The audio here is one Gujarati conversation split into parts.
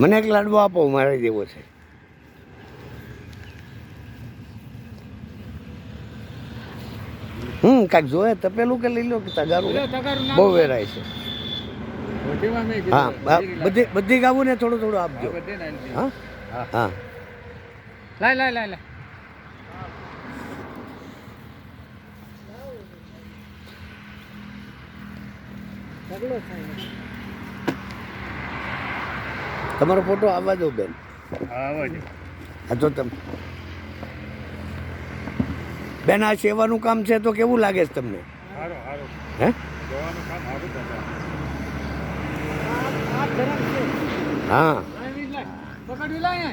મને એક લાડવો આપો, મારે દેવો છે. કાંઈક જોઈએ તપેલું કે લઈ લો કે તગારું? બહુ વેરાય છે. હા, બધી ગાવું ને થોડું થોડું આપજો. હા હા, લાય લાય લાય લાય. તમારો ફોટો આવવા દો બેન. આવવા દો. હા તો તમે બેન, આ સેવાનું કામ છે તો કેવું લાગે છે તમને? સારું સારું. હે, જોવાનું કામ સારું કરતા. હા, પકડી લાય.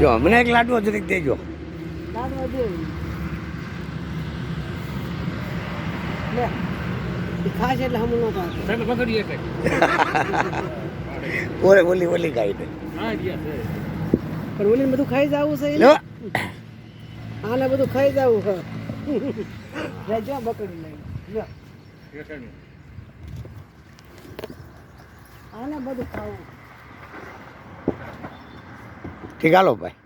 જો મને એક લાડવો જરીક દેજો. ખાસ એટલે હમ નો પકડીએ કઈ. ઓલે ઓલી ઓલી ગાય ને હા રિયા છે. પણ ઓલી બધું ખાઈ જવું છે લો. આને બધું ખાઈ જવું છે. રાજો બકડી લઈ લો. આને બધું ખાવું. ઠીક, હાલો ભાઈ.